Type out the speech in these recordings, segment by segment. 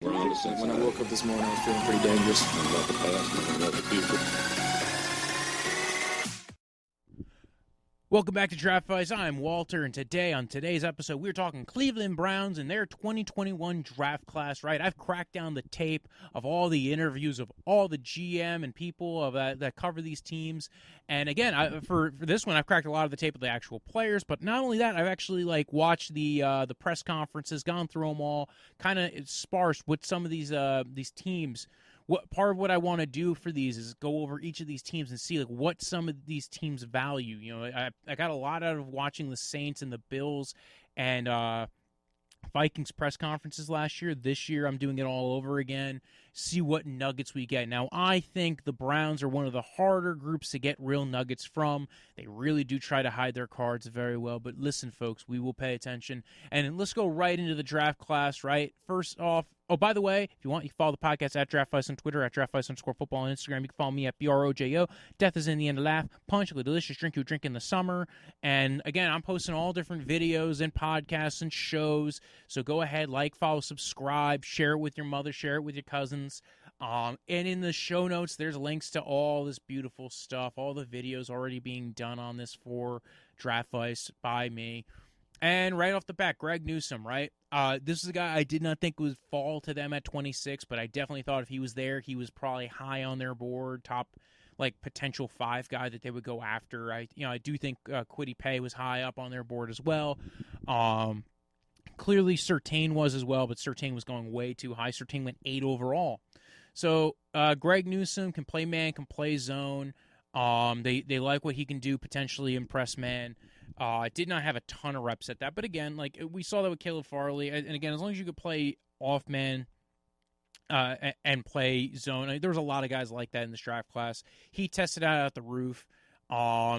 When I woke up this morning, I was feeling pretty dangerous. About the past and about the future. Welcome back to Draft Advice. I'm Walter, and today, on today's episode, we're talking Cleveland Browns and their 2021 draft class, right? I've cracked down the tape of all the interviews of all the GM and people of that cover these teams. And again, for this one, I've cracked a lot of the tape of the actual players, but not only that, I've actually watched the press conferences, gone through them all, kind of sparse with some of these teams. What part of what I want to do for these is go over each of these teams and see what some of these teams value. You know, I got a lot out of watching the Saints and the Bills and Vikings press conferences last year. This year, I'm doing it all over again. See what nuggets we get. Now, I think the Browns are one of the harder groups to get real nuggets from. They really do try to hide their cards very well. But listen, folks, we will pay attention. And let's go right into the draft class, right? First off, oh, by the way, if you want, you can follow the podcast at DraftVice on Twitter, at DraftVice_football on Instagram. You can follow me at BROJO. Death is in the end of laugh. Punch, the delicious drink you drink in the summer. And again, I'm posting all different videos and podcasts and shows. So go ahead, follow, subscribe, share it with your mother, share it with your cousins. And in the show notes, there's links to all this beautiful stuff, all the videos already being done on this for DraftVice by me. And right off the bat, Greg Newsome, right? This is a guy I did not think would fall to them at 26, but I definitely thought if he was there, he was probably high on their board, top potential 5 guy that they would go after. I do think Kwity Paye was high up on their board as well. Clearly, Surtain was as well, but Surtain was going way too high. Surtain went 8 overall. So Greg Newsome can play man, can play zone. They like what he can do, potentially impress man. Did not have a ton of reps at that, but again, we saw that with Caleb Farley, and again, as long as you could play off man and play zone, there was a lot of guys like that in this draft class. He tested out the roof.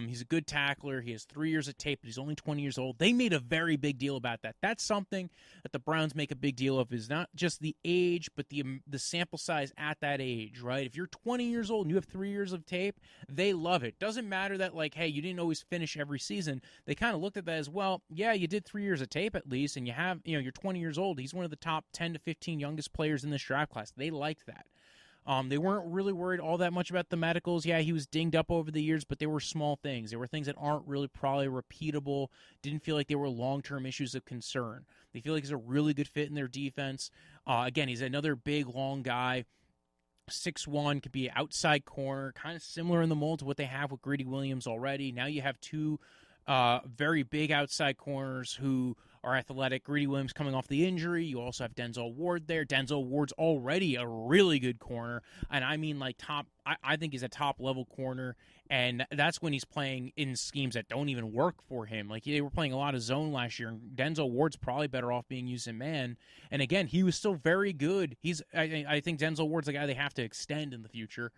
He's a good tackler. He has 3 years of tape, but he's only 20 years old. They made a very big deal about that. That's something that the Browns make a big deal of, is not just the age, but the sample size at that age, right? If you're 20 years old and you have 3 years of tape, they love it. Doesn't matter that, hey, you didn't always finish every season. They kind of looked at that as, well, yeah, you did 3 years of tape at least, and you're 20 years old. He's one of the top 10 to 15 youngest players in this draft class. They liked that. They weren't really worried all that much about the medicals. Yeah, he was dinged up over the years, but they were small things. They were things that aren't really probably repeatable. Didn't feel like they were long-term issues of concern. They feel like he's a really good fit in their defense. Again, he's another big, long guy. 6'1", could be an outside corner, kind of similar in the mold to what they have with Greedy Williams already. Now you have 2 very big outside corners who are athletic. Greedy Williams coming off the injury. You also have Denzel Ward there. Denzel Ward's already a really good corner, and I mean top. I think he's a top-level corner, and that's when he's playing in schemes that don't even work for him. They were playing a lot of zone last year, and Denzel Ward's probably better off being used in man. And again, he was still very good. I think Denzel Ward's the guy they have to extend in the future.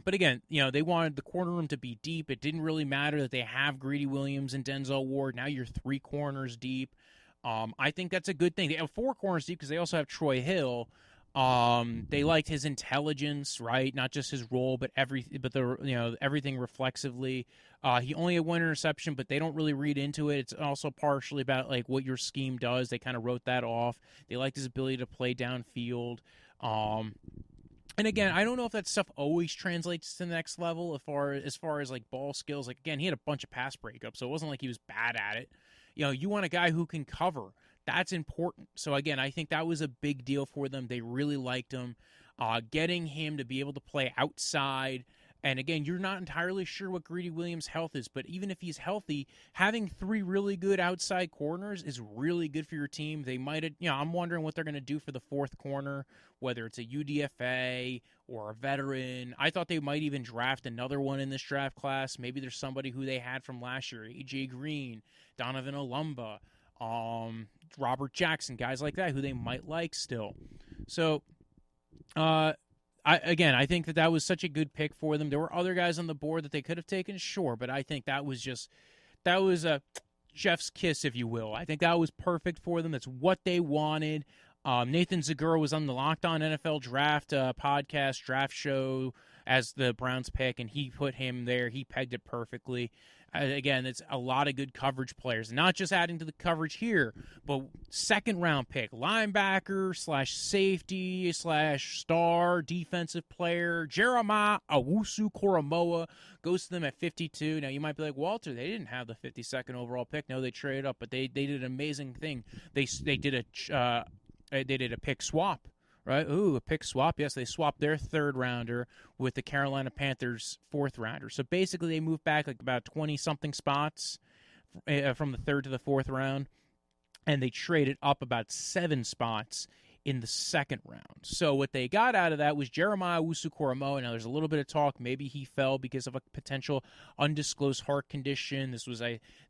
But again, they wanted the corner room to be deep. It didn't really matter that they have Greedy Williams and Denzel Ward. Now you're 3 corners deep. I think that's a good thing. They have 4 corners deep because they also have Troy Hill. They liked his intelligence, right? Not just his role, but everything reflexively. He only had 1 interception, but they don't really read into it. It's also partially about what your scheme does. They kind of wrote that off. They liked his ability to play downfield. And again, I don't know if that stuff always translates to the next level as far as ball skills. Again, he had a bunch of pass breakups, so it wasn't like he was bad at it. You want a guy who can cover. That's important. So again, I think that was a big deal for them. They really liked him. Getting him to be able to play outside. And again, you're not entirely sure what Greedy Williams' health is, but even if he's healthy, having 3 really good outside corners is really good for your team. They might have, I'm wondering what they're going to do for the 4th corner, whether it's a UDFA or a veteran. I thought they might even draft another one in this draft class. Maybe there's somebody who they had from last year, A.J. Green, Donovan Olumba, Robert Jackson, guys like that who they might like still. So, I think that was such a good pick for them. There were other guys on the board that they could have taken, sure, but I think that was a chef's kiss, if you will. I think that was perfect for them. That's what they wanted. Nathan Zagura was on the Locked On NFL Draft podcast, draft show as the Browns pick, and he put him there. He pegged it perfectly. Again, it's a lot of good coverage players. Not just adding to the coverage here, but second-round pick, linebacker / safety / star defensive player, Jeremiah Owusu-Koramoah goes to them at 52. Now, you might be like, Walter, they didn't have the 52nd overall pick. No, they traded up, but they did an amazing thing. They did a pick swap. Right? Ooh, a pick swap. Yes, they swapped their third rounder with the Carolina Panthers' fourth rounder. So basically, they moved back like about 20-something spots from the third to the fourth round, and they traded up about 7 spots in the second round. So what they got out of that was Jeremiah Owusu-Koramoah. Now, there's a little bit of talk. Maybe he fell because of a potential undisclosed heart condition. There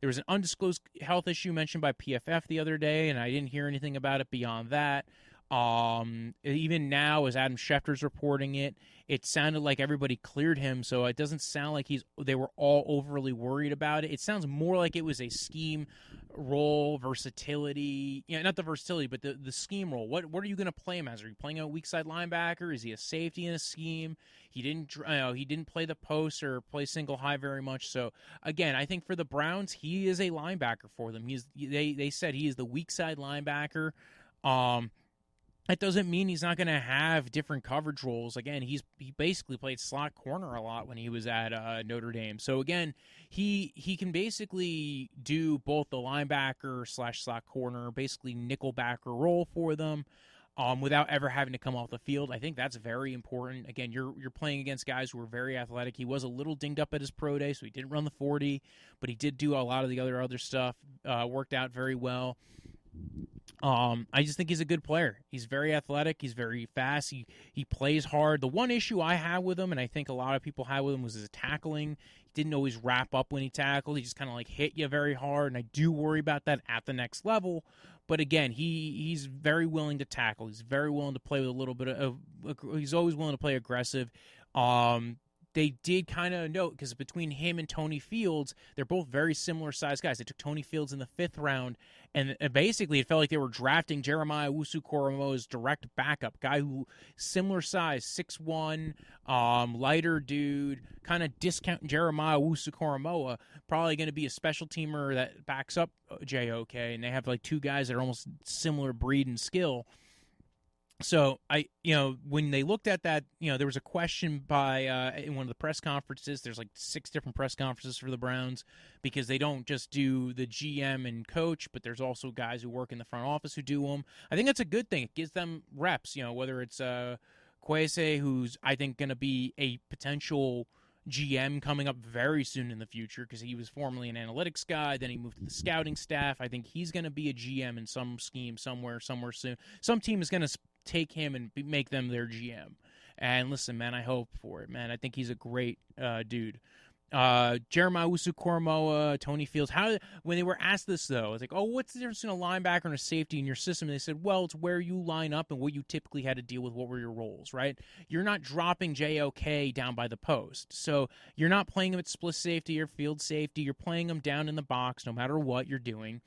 was an undisclosed health issue mentioned by PFF the other day, and I didn't hear anything about it beyond that. Even now, as Adam Schefter's reporting it, it sounded like everybody cleared him, so it doesn't sound like they were all overly worried about it. It sounds more like it was a scheme role, versatility, not the versatility, but the scheme role. What are you going to play him as? Are you playing a weak side linebacker? Is he a safety in a scheme? He didn't play the post or play single high very much. So again, I think for the Browns, he is a linebacker for them. They said he is the weak side linebacker. That doesn't mean he's not going to have different coverage roles. Again, he basically played slot corner a lot when he was at Notre Dame. So again, he can basically do both the linebacker / slot corner, basically nickelbacker role for them, without ever having to come off the field. I think that's very important. Again, you're playing against guys who are very athletic. He was a little dinged up at his pro day, so he didn't run the 40, but he did do a lot of the other stuff. Worked out very well. I just think he's a good player. He's very athletic. He's very fast. He plays hard. The one issue I had with him, and I think a lot of people had with him, was his tackling. He didn't always wrap up when he tackled. He just kind of like hit you very hard, and I do worry about that at the next level. But again, he's very willing to tackle. He's very willing to play with a little bit of he's always willing to play aggressive. They did kind of note, because between him and Tony Fields, they're both very similar sized guys. They took Tony Fields in the 5th round, and basically it felt like they were drafting Jeremiah Owusu-Koramoah's direct backup, guy who similar size, 6'1", lighter dude, kind of discounting Jeremiah Owusu-Koramoah, probably going to be a special teamer that backs up JOK, and they have like 2 guys that are almost similar breed and skill. So when they looked at that, there was a question by in one of the press conferences. There's like 6 different press conferences for the Browns, because they don't just do the GM and coach, but there's also guys who work in the front office who do them. I think that's a good thing. It gives them reps. Whether it's Kwesi, who's I think going to be a potential GM coming up very soon in the future, because he was formerly an analytics guy, then he moved to the scouting staff. I think he's going to be a GM in some scheme somewhere soon. Some team is going to take him and make them their GM. And listen, man, I hope for it, man. I think he's a great dude. Jeremiah Owusu-Koramoah, Tony Fields. When they were asked this, though, it's like, oh, what's the difference between a linebacker and a safety in your system? And they said, well, it's where you line up and what you typically had to deal with. What were your roles, right? You're not dropping JOK down by the post. So you're not playing him at split safety or field safety. You're playing him down in the box no matter what you're doing.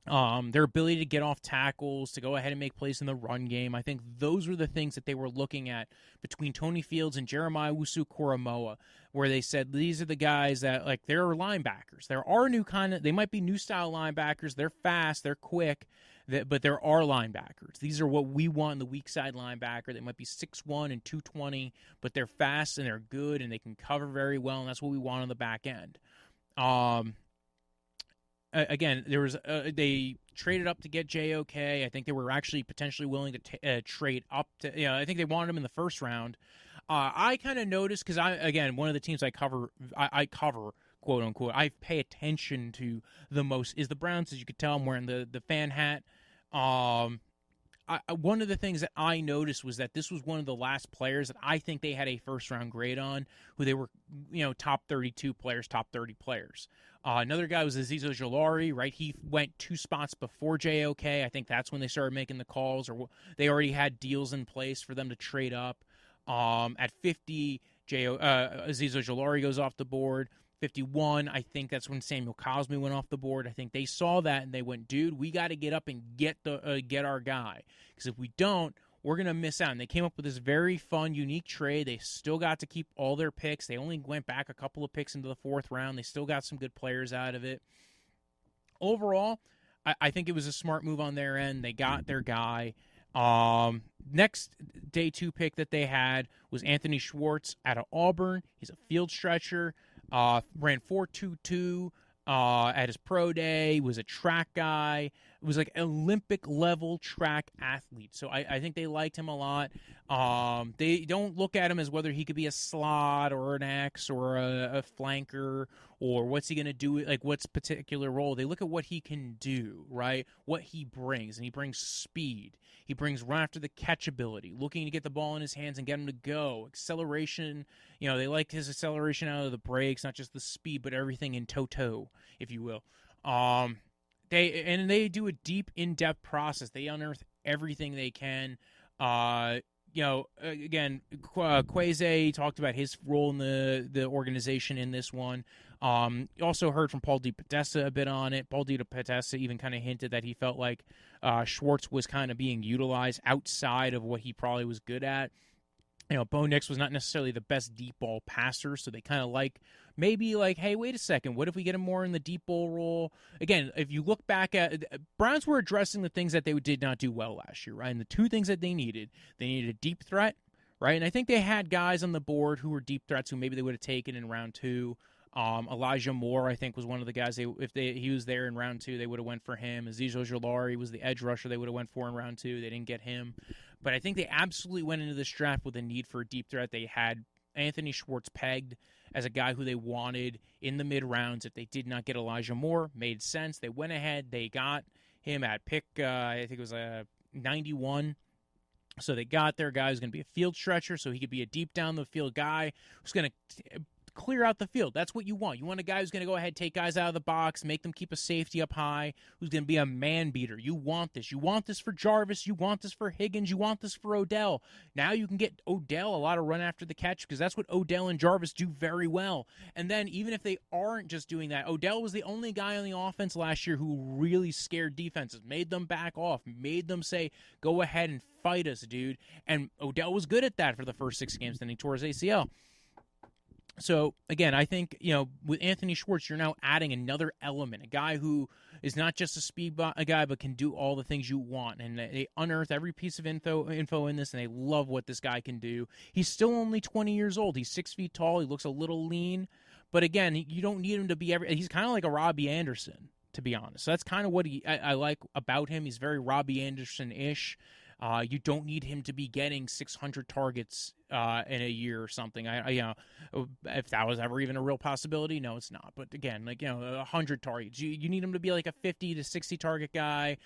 Their ability to get off tackles, to go ahead and make plays in the run game. I think those were the things that they were looking at between Tony Fields and Jeremiah Owusu-Koramoah, where they said these are the guys that, like, they're linebackers. There are they might be new style linebackers. They're fast, they're quick, but there are linebackers. These are what we want in the weak side linebacker. They might be 6'1" and 220, but they're fast and they're good and they can cover very well, and that's what we want on the back end. Again, they traded up to get JOK. I think they were actually potentially willing to trade up to. I think they wanted him in the 1st round. I kind of noticed, because one of the teams I cover, quote unquote, I pay attention to the most is the Browns. As you could tell, I'm wearing the fan hat. One of the things that I noticed was that this was one of the last players that I think they had a 1st round grade on, who they were, top 32 players, top 30 players. Another guy was Azeez Ojulari, right? He went 2 spots before JOK. I think that's when they started making the calls, or they already had deals in place for them to trade up. At 50, Azeez Ojulari goes off the board. 51, I think that's when Samuel Cosme went off the board. I think they saw that and they went, dude, we got to get up and get our guy, because if we don't, we're going to miss out. And they came up with this very fun, unique trade. They still got to keep all their picks. They only went back a couple of picks into the 4th round. They still got some good players out of it. Overall, I think it was a smart move on their end. They got their guy. Next day 2 pick that they had was Anthony Schwartz out of Auburn. He's a field stretcher, ran 4.22 at his pro day. He was a track guy. It was like Olympic level track athlete. So I think they liked him a lot. They don't look at him as whether he could be a slot or an X or a flanker or what's he going to do, like what's particular role. They look at what he can do, right? What he brings. And he brings speed. He brings run after the catch ability, looking to get the ball in his hands and get him to go. Acceleration, they liked his acceleration out of the brakes, not just the speed, but everything in toto, if you will. They do a deep, in-depth process. They unearth everything they can. Again, Kwesi talked about his role in the organization in this one. You also heard from Paul DePodesta a bit on it. Paul DePodesta even kind of hinted that he felt like Schwartz was kind of being utilized outside of what he probably was good at. Bo Nix was not necessarily the best deep ball passer, so they kind of hey, wait a second, what if we get him more in the deep ball role? Again, if you look back at Browns were addressing the things that they did not do well last year, right? And the 2 things that they needed a deep threat, right? And I think they had guys on the board who were deep threats who maybe they would have taken in round 2. Elijah Moore, I think, was one of the guys. He was there in round 2, they would have went for him. Azeez Ojulari was the edge rusher they would have went for in round 2. They didn't get him. But I think they absolutely went into this draft with a need for a deep threat. They had Anthony Schwartz pegged as a guy who they wanted in the mid-rounds. If they did not get Elijah Moore, made sense. They went ahead. They got him at pick, I think it was 91. So they got their guy who's going to be a field stretcher, so he could be a deep down the field guy who's going to clear out the field. That's what you want. You want a guy who's going to go ahead, take guys out of the box, make them keep a safety up high, who's going to be a man beater. You want this. You want this for Jarvis. You want this for Higgins. You want this for Odell. Now you can get Odell a lot of run after the catch because that's what Odell and Jarvis do very well. And then even if they aren't just doing that, Odell was the only guy on the offense last year who really scared defenses, made them back off, made them say, go ahead and fight us, dude. And Odell was good at that for the first 6 games, then he tore his ACL. So, again, I think, with Anthony Schwartz, you're now adding another element, a guy who is not just a guy, but can do all the things you want. And they unearth every piece of info in this, and they love what this guy can do. He's still only 20 years old. He's 6 feet tall. He looks a little lean. But, again, you don't need him to be he's kind of like a Robbie Anderson, to be honest. So that's kind of what I like about him. He's very Robbie Anderson-ish. You don't need him to be getting 600 targets in a year or something. If that was ever even a real possibility, no, it's not. But again, 100 targets. You need him to be like a 50 to 60 target guy.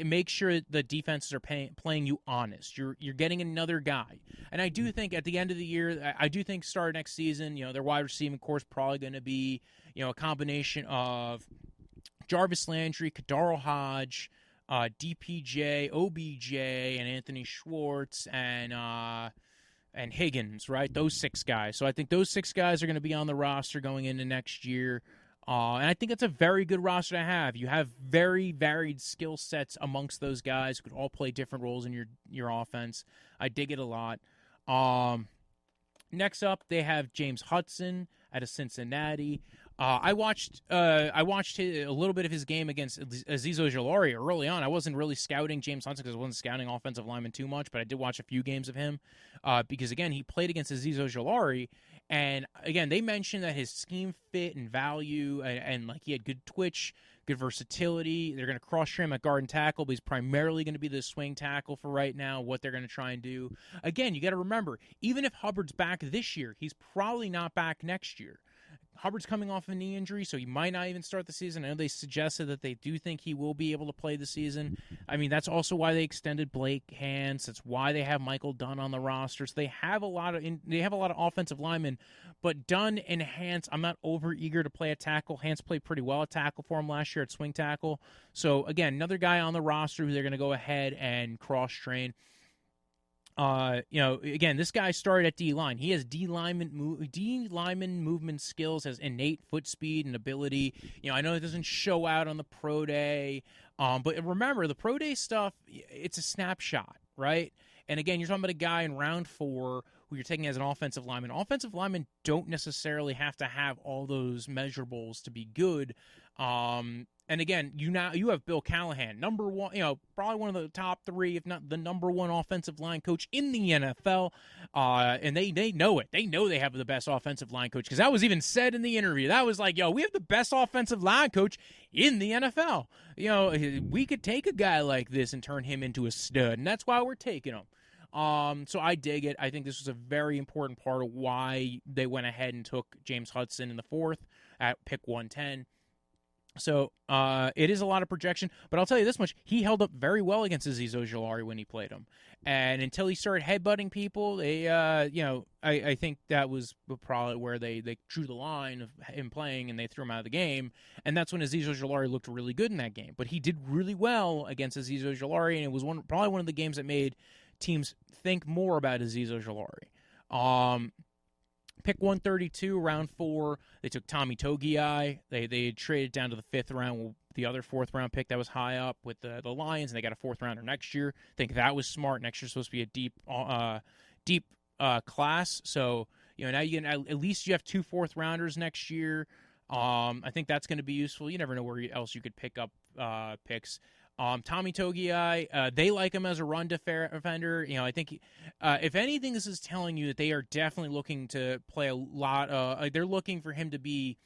Make sure the defenses are playing you honest. You're getting another guy. And I do think at the end of the year, I do think start next season, their wide receiving core is probably going to be, a combination of Jarvis Landry, Kadaro Hodge, DPJ, OBJ, and Anthony Schwartz, and Higgins, right? Those 6 guys. So I think those 6 guys are going to be on the roster going into next year. And I think that's a very good roster to have. You have very varied skill sets amongst those guys who could all play different roles in your offense. I dig it a lot. Next up, they have James Hudson out of Cincinnati. I watched a little bit of his game against Azeez Ojulari early on. I wasn't really scouting James Hudson because I wasn't scouting offensive linemen too much, but I did watch a few games of him because, again, he played against Azeez Ojulari. And, again, they mentioned that his scheme fit and value and he had good twitch, good versatility. They're going to cross-train him at guard and tackle, but he's primarily going to be the swing tackle for right now, what they're going to try and do. Again, you got to remember, even if Hubbard's back this year, he's probably not back next year. Hubbard's coming off a knee injury, so he might not even start the season. I know they suggested that they do think he will be able to play the season. I mean, that's also why they extended Blake Hance. That's why they have Michael Dunn on the roster. So they have a lot of offensive linemen, but Dunn and Hance, I'm not over eager to play at tackle. Hance played pretty well at tackle for him last year at swing tackle. So again, another guy on the roster who they're going to go ahead and cross-train. Again, this guy started at D-line. He has D-lineman movement skills, has innate foot speed and ability. I know it doesn't show out on the pro day, but remember, the pro day stuff, it's a snapshot, right? And again, you're talking about a guy in round 4 who you're taking as an offensive lineman. Offensive linemen don't necessarily have to have all those measurables to be good. And again, you have Bill Callahan, number one, probably one of the top 3, if not the number 1 offensive line coach in the NFL. And they know it. They know they have the best offensive line coach, because that was even said in the interview. That was like, we have the best offensive line coach in the NFL. We could take a guy like this and turn him into a stud, and that's why we're taking him. So I dig it. I think this was a very important part of why they went ahead and took James Hudson in the 4th at pick 110. So it is a lot of projection, but I'll tell you this much: he held up very well against Azeez Ojulari when he played him, and until he started headbutting people, they, I think that was probably where they drew the line of him playing, and they threw him out of the game, and that's when Azeez Ojulari looked really good in that game. But he did really well against Azeez Ojulari, and it was probably one of the games that made teams think more about Azeez Ojulari. Pick 132, round 4, they took Tommy Togiai. They traded down to the 5th round, the other 4th round pick that was high up with the Lions, and they got a 4th rounder next year. I think that was smart. Next year's supposed to be a deep class, so now you can at least you have 2 4th rounders next year. I think that's going to be useful. You never know where else you could pick up picks. Tommy Togiai, they like him as a run defender. I think if anything, this is telling you that they are definitely looking to play a lot. They're looking for him to be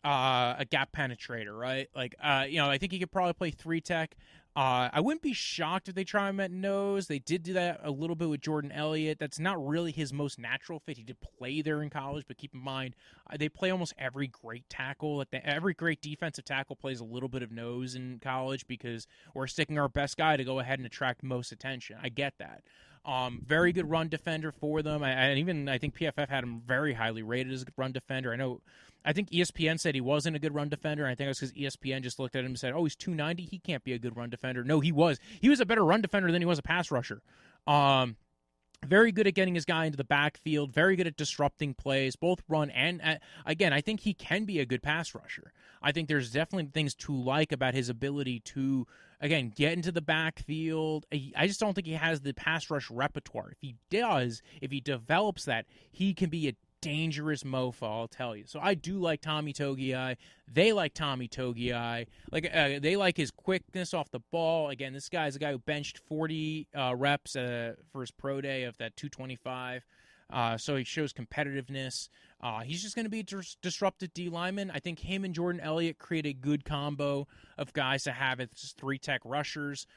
a gap penetrator, right? I think he could probably play 3-tech. I wouldn't be shocked if they try him at nose. They did do that a little bit with Jordan Elliott. That's not really his most natural fit. He did play there in college, but keep in mind, they play almost every great tackle. Every great defensive tackle plays a little bit of nose in college because we're sticking our best guy to go ahead and attract most attention. I get that. Very good run defender for them. I think PFF had him very highly rated as a run defender. I think ESPN said he wasn't a good run defender. And I think it was because ESPN just looked at him and said, he's 290. He can't be a good run defender. No, he was. He was a better run defender than he was a pass rusher. Very good at getting his guy into the backfield. Very good at disrupting plays, both run and, again, I think he can be a good pass rusher. I think there's definitely things to like about his ability to, again, get into the backfield. I just don't think he has the pass rush repertoire. If he develops that, he can be a dangerous mofo, I'll tell you. So I do like Tommy Togiai. They like Tommy Togiai. They like his quickness off the ball. Again, this guy's a guy who benched 40 reps for his pro day of that 225. So he shows competitiveness. He's just going to be a disruptive D lineman. I think him and Jordan Elliott create a good combo of guys to have as 3-tech rushers.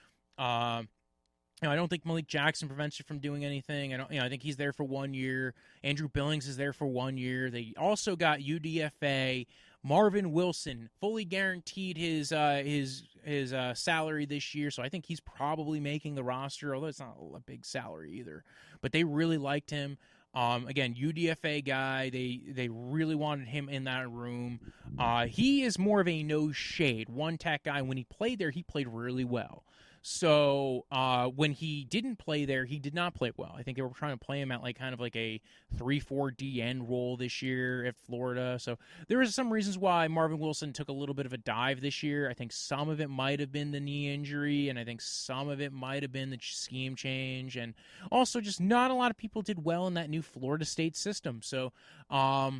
I don't think Malik Jackson prevents you from doing anything. I think he's there for 1 year. Andrew Billings is there for 1 year. They also got UDFA Marvin Wilson, fully guaranteed his salary this year. So I think he's probably making the roster, although it's not a big salary either. But they really liked him. Again, UDFA guy. They really wanted him in that room. He is more of a no shade 1-tech guy. When he played there, he played really well. So when he didn't play there, he did not play well. I think they were trying to play him at kind of a 3-4 DN role this year at Florida. So there was some reasons why Marvin Wilson took a little bit of a dive this year. I think some of it might have been the knee injury, and I think some of it might have been the scheme change, and also just not a lot of people did well in that new Florida State system. So I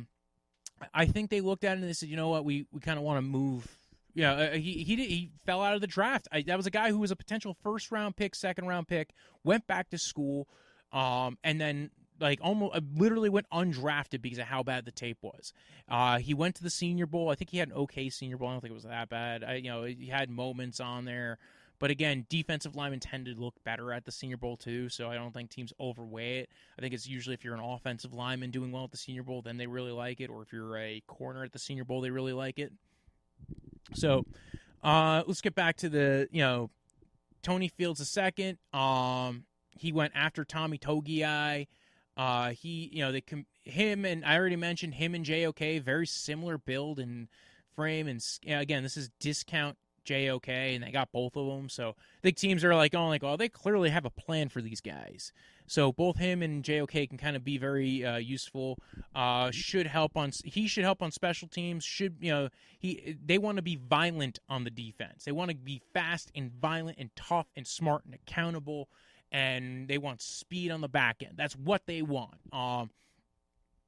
think they looked at it and they said, you know what, we kind of want to move. He fell out of the draft. That was a guy who was a potential 1st-round pick, 2nd-round pick, went back to school, and then almost literally went undrafted because of how bad the tape was. He went to the Senior Bowl. I think he had an okay Senior Bowl. I don't think it was that bad. He had moments on there. But again, defensive linemen tend to look better at the Senior Bowl too, so I don't think teams overweigh it. I think it's usually if you're an offensive lineman doing well at the Senior Bowl, then they really like it, or if you're a corner at the Senior Bowl, they really like it. So let's get back to the, Tony Fields II. He went after Tommy Togiai. Him and I already mentioned him and JOK, very similar build and frame. And again, this is discount JOK, and they got both of them. So I think teams are they clearly have a plan for these guys. So both him and JOK can kind of be very useful. He should help on special teams. They want to be violent on the defense. They want to be fast and violent and tough and smart and accountable. and they want speed on the back end. That's what they want.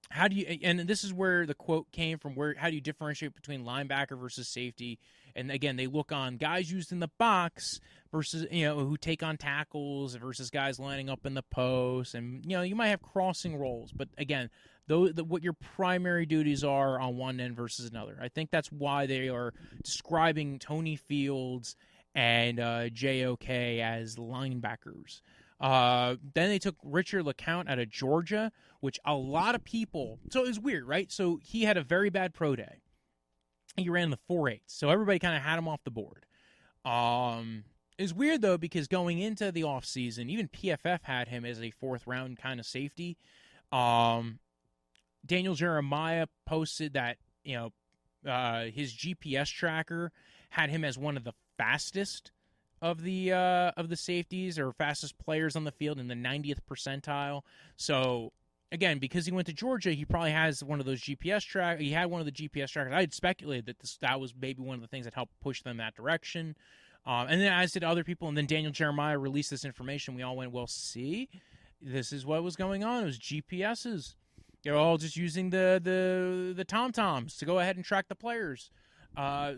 How do you? And this is where the quote came from. How do you differentiate between linebacker versus safety? And again, they look on guys used in the box versus who take on tackles versus guys lining up in the post. And you might have crossing roles, but again, what your primary duties are on one end versus another. I think that's why they are describing Tony Fields and JOK as linebackers. Then they took Richard LeCounte out of Georgia, which a lot of people. So it was weird, right? So he had a very bad pro day. He ran the 4.8, so everybody kind of had him off the board. It's weird, though, because going into the offseason, even PFF had him as a fourth-round kind of safety. Daniel Jeremiah posted that his GPS tracker had him as one of the fastest of the safeties or fastest players on the field in the 90th percentile. So again, because he went to Georgia, he probably has one of those GPS track. He had one of the GPS trackers. I had speculated that was maybe one of the things that helped push them that direction. And then as did other people. And then Daniel Jeremiah released this information. We all went, well, see, this is what was going on. It was GPSs. They're all just using the tom-toms to go ahead and track the players.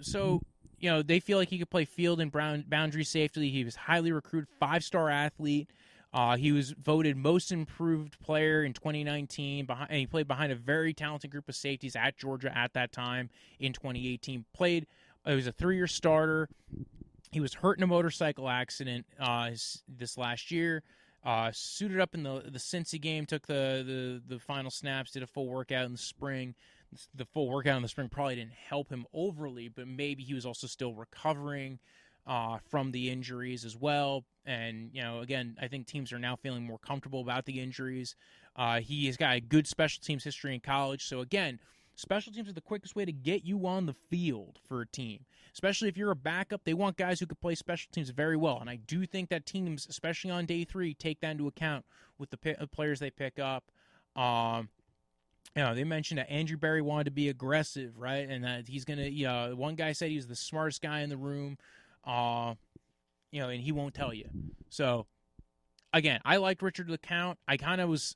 So they feel like he could play field and boundary safely. He was highly recruited, 5-star athlete. He was voted most improved player in 2019, and he played behind a very talented group of safeties at Georgia at that time in 2018. He was a 3-year starter. He was hurt in a motorcycle accident this last year. Suited up in the Cincy game, took the final snaps, did a full workout in the spring. The full workout in the spring probably didn't help him overly, but maybe he was also still recovering from the injuries as well. And, again, I think teams are now feeling more comfortable about the injuries. He has got a good special teams history in college. So, again, special teams are the quickest way to get you on the field for a team. Especially if you're a backup, they want guys who can play special teams very well. And I do think that teams, especially on day 3, take that into account with the players they pick up. They mentioned that Andrew Berry wanted to be aggressive, right? And that he's going to, one guy said he was the smartest guy in the room, and he won't tell you. So, again, I liked Richard LeCounte. I was,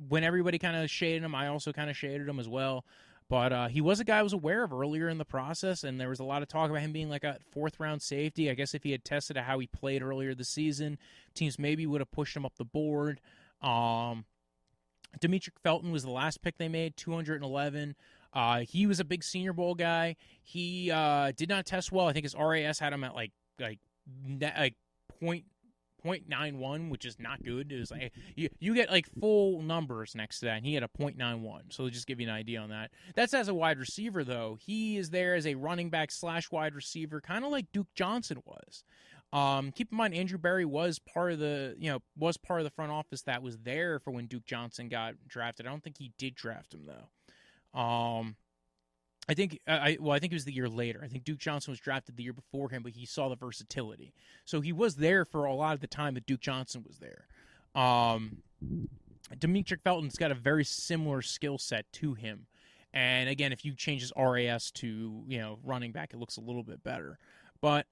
when everybody kind of shaded him, I also kind of shaded him as well. But he was a guy I was aware of earlier in the process, and there was a lot of talk about him being like a 4th-round safety. I guess if he had tested how he played earlier this season, teams maybe would have pushed him up the board. Demetric Felton was the last pick they made, 211. He was a big Senior Bowl guy. He did not test well. I think his RAS had him at like 0.91, which is not good. It was like you get like full numbers next to that, and he had a 0.91. So just give you an idea on that. That's as a wide receiver, though. He is there as a running back / wide receiver, kind of like Duke Johnson was. Keep in mind, Andrew Berry was part of the front office that was there for when Duke Johnson got drafted. I don't think he did draft him though. I think it was the year later. I think Duke Johnson was drafted the year before him, but he saw the versatility, so he was there for a lot of the time that Duke Johnson was there. Demetric Felton's got a very similar skill set to him, and again, if you change his RAS to running back, it looks a little bit better. But,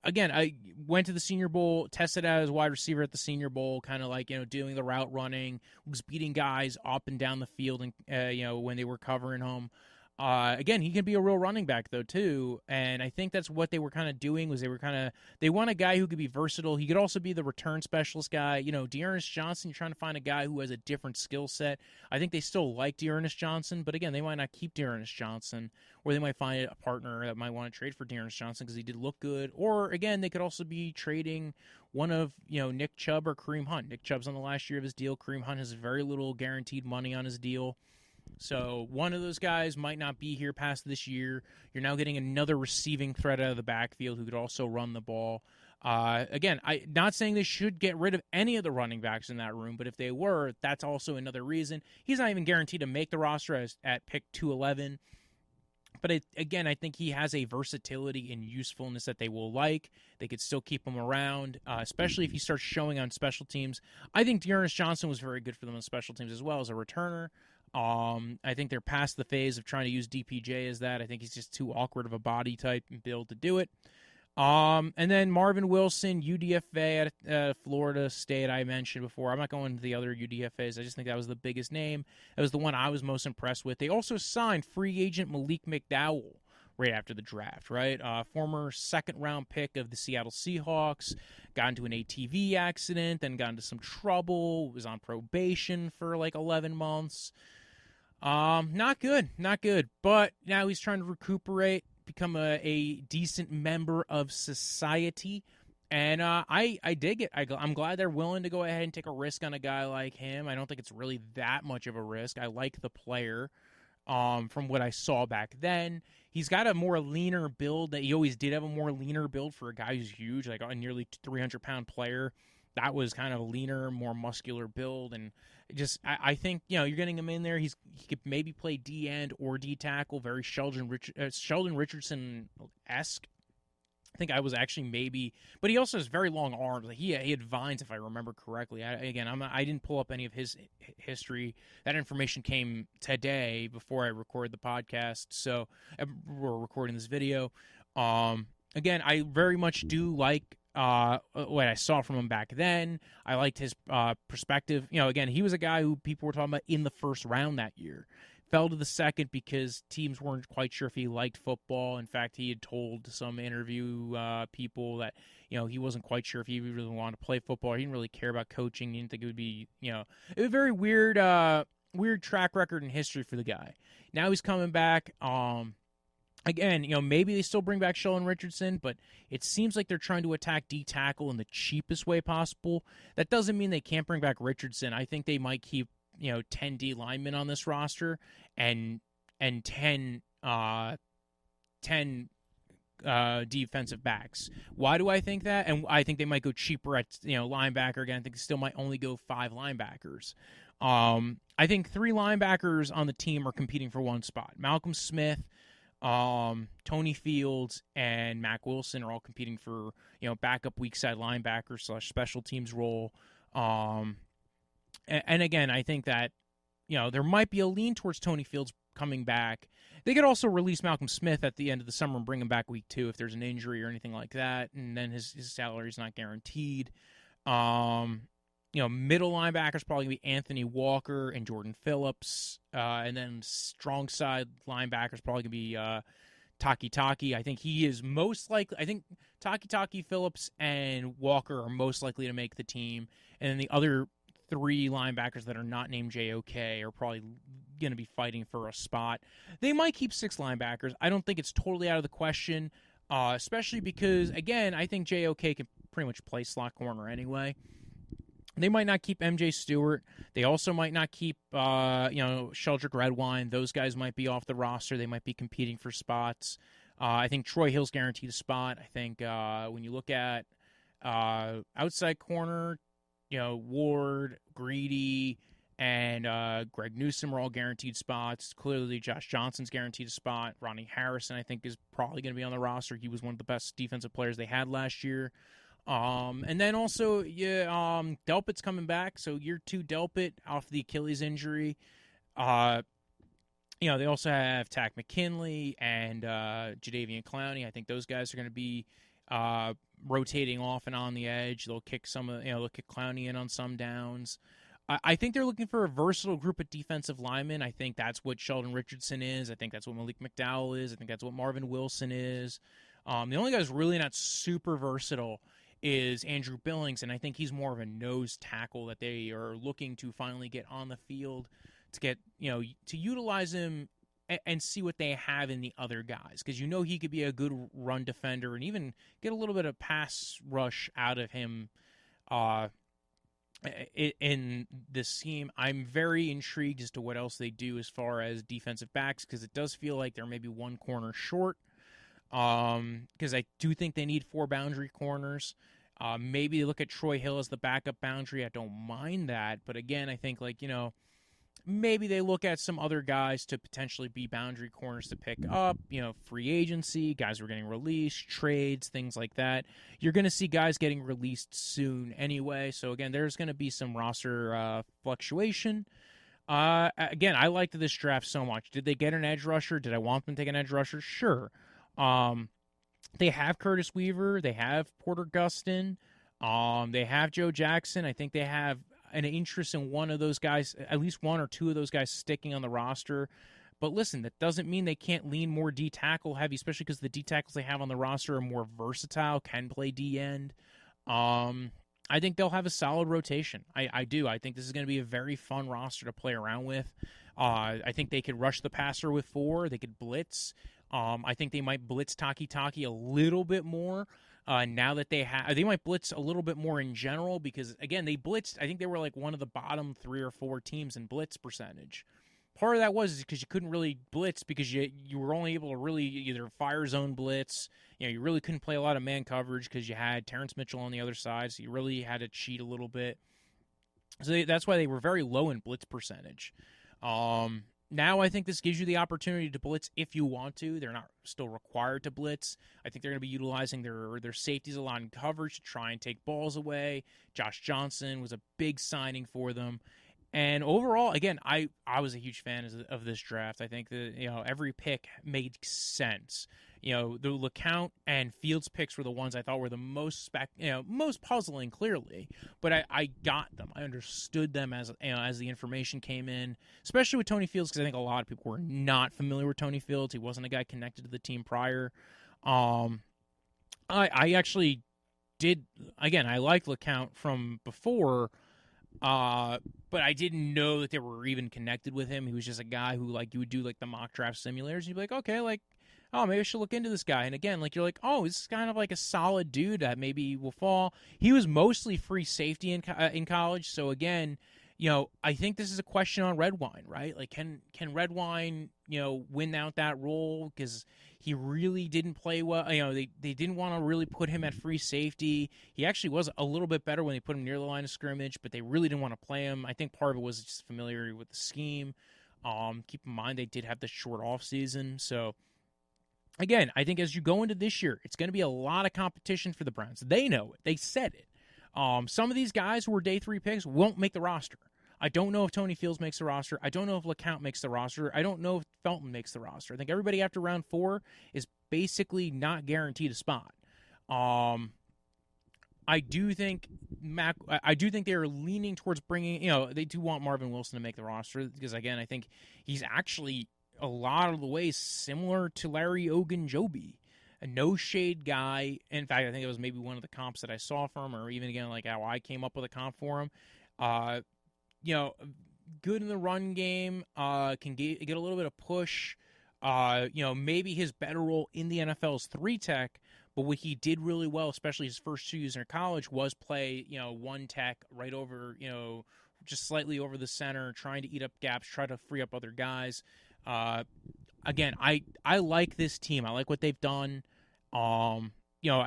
again, I went to the Senior Bowl, tested out as wide receiver at the Senior Bowl, kind of like, doing the route running, was beating guys up and down the field, and when they were covering him. Again, he can be a real running back, though, too, and I think that's what they were kind of doing, was they want a guy who could be versatile. He could also be the return specialist guy. Dearness Johnson, you're trying to find a guy who has a different skill set. I think they still like Dearness Johnson, but again, they might not keep Dearness Johnson, or they might find a partner that might want to trade for Dearness Johnson because he did look good, or, again, they could also be trading one of, Nick Chubb or Kareem Hunt. Nick Chubb's on the last year of his deal. Kareem Hunt has very little guaranteed money on his deal. So one of those guys might not be here past this year. You're now getting another receiving threat out of the backfield who could also run the ball. Again, I'm not saying they should get rid of any of the running backs in that room, but if they were, that's also another reason. He's not even guaranteed to make the roster at pick 211. But again, I think he has a versatility and usefulness that they will like. They could still keep him around, especially if he starts showing on special teams. I think Dearness Johnson was very good for them on special teams as well as a returner. I think they're past the phase of trying to use DPJ as that. I think he's just too awkward of a body type and build to do it. And then Marvin Wilson, UDFA at Florida State, I mentioned before. I'm not going into the other UDFAs. I just think that was the biggest name. That was the one I was most impressed with. They also signed free agent Malik McDowell right after the draft, right? Former second-round pick of the Seattle Seahawks, got into an ATV accident, then got into some trouble, was on probation for like 11 months. Not good. But now he's trying to recuperate, become a decent member of society, and I dig it. I'm glad they're willing to go ahead and take a risk on a guy like him. I don't think it's really that much of a risk. I like the player. From what I saw back then, he's got a more leaner build. That he always did have a more leaner build for a guy who's huge, like a nearly 300-pound player. That was kind of a leaner, more muscular build, and just I think you're getting him in there. He could maybe play D end or D tackle, very Sheldon Richardson-esque. I think I was actually maybe, but he also has very long arms. Like he had vines, if I remember correctly. I didn't pull up any of his history. That information came today before I recorded the podcast, so we're recording this video. Again, I very much do like what I saw from him back then. I liked his perspective. Again, he was a guy who people were talking about in the first round that year. Fell to the second because teams weren't quite sure if he liked football. In fact, he had told some interview people that he wasn't quite sure if he really wanted to play football. He didn't really care about coaching. He didn't think it would be it was a very weird track record in history for the guy. Now he's coming back. Again, maybe they still bring back Sheldon Richardson, but it seems like they're trying to attack D tackle in the cheapest way possible. That doesn't mean they can't bring back Richardson. I think they might keep 10 D linemen on this roster and 10 defensive backs. Why do I think that? And I think they might go cheaper at linebacker again. I think they still might only go 5 linebackers. I think 3 linebackers on the team are competing for one spot. Malcolm Smith, Tony Fields, and Mac Wilson are all competing for backup weak side linebacker / special teams role. And again, I think that there might be a lean towards Tony Fields coming back. They could also release Malcolm Smith at the end of the summer and bring him back week 2 if there's an injury or anything like that, and then his salary is not guaranteed. Middle linebackers probably going to be Anthony Walker and Jordan Phillips, and then strong side linebackers probably going to be Taki. I think he is most likely. I think Taki, Phillips, and Walker are most likely to make the team, and then the other 3 linebackers that are not named JOK are probably going to be fighting for a spot. They might keep 6 linebackers. I don't think it's totally out of the question, especially because, again, I think JOK can pretty much play slot corner anyway. They might not keep MJ Stewart. They also might not keep, Sheldrick Redwine. Those guys might be off the roster. They might be competing for spots. I think Troy Hill's guaranteed a spot. I think when you look at outside corner, Ward, Greedy, and Greg Newsome are all guaranteed spots. Clearly, Josh Johnson's guaranteed a spot. Ronnie Harrison, I think, is probably going to be on the roster. He was one of the best defensive players they had last year. And then also, Delpit's coming back. So year 2 Delpit off the Achilles injury. They also have Tack McKinley and Jadeveon Clowney. I think those guys are going to be rotating off and on the edge. They'll kick they'll kick Clowney in on some downs. I think they're looking for a versatile group of defensive linemen. I think that's what Sheldon Richardson is. I think that's what Malik McDowell is. I think that's what Marvin Wilson is. The only guy who's really not super versatile is Andrew Billings, and I think he's more of a nose tackle that they are looking to finally get on the field to get, to utilize him and see what they have in the other guys. Because he could be a good run defender and even get a little bit of pass rush out of him in this team. I'm very intrigued as to what else they do as far as defensive backs, because it does feel like they're maybe one corner short. Because I do think they need 4 boundary corners. Maybe they look at Troy Hill as the backup boundary. I don't mind that. But again, I think maybe they look at some other guys to potentially be boundary corners to pick up, free agency, guys who are getting released, trades, things like that. You're going to see guys getting released soon anyway. So again, there's going to be some roster fluctuation. Again, I liked this draft so much. Did they get an edge rusher? Did I want them to take an edge rusher? Sure. They have Curtis Weaver. They have Porter Gustin. They have Joe Jackson. I think they have an interest in one of those guys, at least one or two of those guys sticking on the roster. But listen, that doesn't mean they can't lean more D-tackle heavy, especially because the D-tackles they have on the roster are more versatile, can play D-end. I think they'll have a solid rotation. I do. I think this is going to be a very fun roster to play around with. I think they could rush the passer with 4. They could blitz. I think they might blitz Taki a little bit more. Now that they might blitz a little bit more in general because, again, they blitzed. I think they were like one of the bottom 3 or 4 teams in blitz percentage. Part of that was because you couldn't really blitz because you were only able to really either fire zone blitz. You really couldn't play a lot of man coverage because you had Terrence Mitchell on the other side, so you really had to cheat a little bit. So that's why they were very low in blitz percentage. Now I think this gives you the opportunity to blitz if you want to. They're not still required to blitz. I think they're going to be utilizing their safeties a lot in coverage to try and take balls away. Josh Johnson was a big signing for them. And overall, again, I was a huge fan of this draft. I think that every pick made sense. The LeCounte and Fields picks were the ones I thought were the most most puzzling, clearly. But I got them. I understood them as the information came in, especially with Tony Fields, because I think a lot of people were not familiar with Tony Fields. He wasn't a guy connected to the team prior. I actually did. Again, I liked LeCounte from before. But I didn't know that they were even connected with him. He was just a guy who, like, you would do, like, the mock draft simulators. And you'd be like, okay, like, oh, maybe I should look into this guy. And again, like, you're like, oh, this is kind of like a solid dude that maybe will fall. He was mostly free safety in college. So, again, I think this is a question on Redwine, right? Like, can Redwine, win out that role? Because he really didn't play well. They didn't want to really put him at free safety. He actually was a little bit better when they put him near the line of scrimmage, but they really didn't want to play him. I think part of it was just familiarity with the scheme. Keep in mind they did have the short off season. So, again, I think as you go into this year, it's going to be a lot of competition for the Browns. They know it. They said it. Some of these guys who were day 3 picks won't make the roster. I don't know if Tony Fields makes the roster. I don't know if LeCounte makes the roster. I don't know if Felton makes the roster. I think everybody after round 4 is basically not guaranteed a spot. I do think they are leaning towards bringing, they do want Marvin Wilson to make the roster because, again, I think he's actually a lot of the ways similar to Larry Ogunjobi, a no-shade guy. In fact, I think it was maybe one of the comps that I saw for him, or even, again, like how I came up with a comp for him. Good in the run game, can get a little bit of push. Maybe his better role in the NFL is 3-tech, but what he did really well, especially his first 2 years in college, was play, 1-tech right over, just slightly over the center, trying to eat up gaps, try to free up other guys. Again, I like this team. I like what they've done. I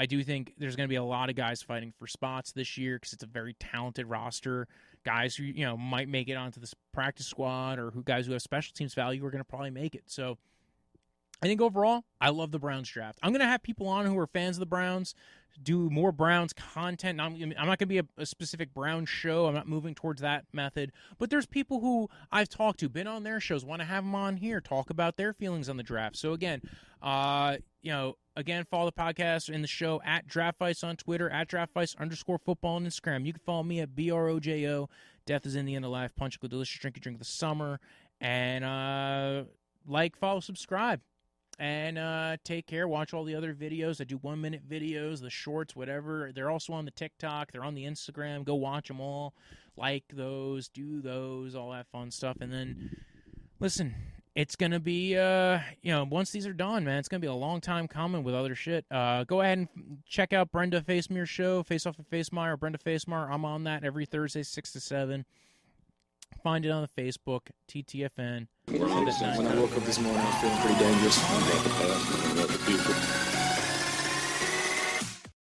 do think there's going to be a lot of guys fighting for spots this year because it's a very talented roster. Guys who, might make it onto this practice squad or guys who have special teams value are going to probably make it. So I think overall, I love the Browns draft. I'm going to have people on who are fans of the Browns, do more Browns content. I'm not going to be a specific Browns show. I'm not moving towards that method. But there's people who I've talked to, been on their shows, want to have them on here, talk about their feelings on the draft. So again, follow the podcast and the show at Draft Fights on Twitter, at Draft Fights_football on Instagram. You can follow me at BROJO. Death is in the end of life. Punch a delicious drink you drink of the summer. And follow, subscribe. And take care. Watch all the other videos. I do 1-minute videos, the shorts, whatever. They're also on the TikTok. They're on the Instagram. Go watch them all. Like those. Do those. All that fun stuff. And then, listen, it's going to be, once these are done, man, it's going to be a long time coming with other shit. Go ahead and check out Brenda Facemere's show, Face Off with Facemeyer, Brenda Facemeyer. I'm on that every Thursday, 6 to 7. Find it on the Facebook, TTFN. When I woke up this morning, I was feeling pretty dangerous.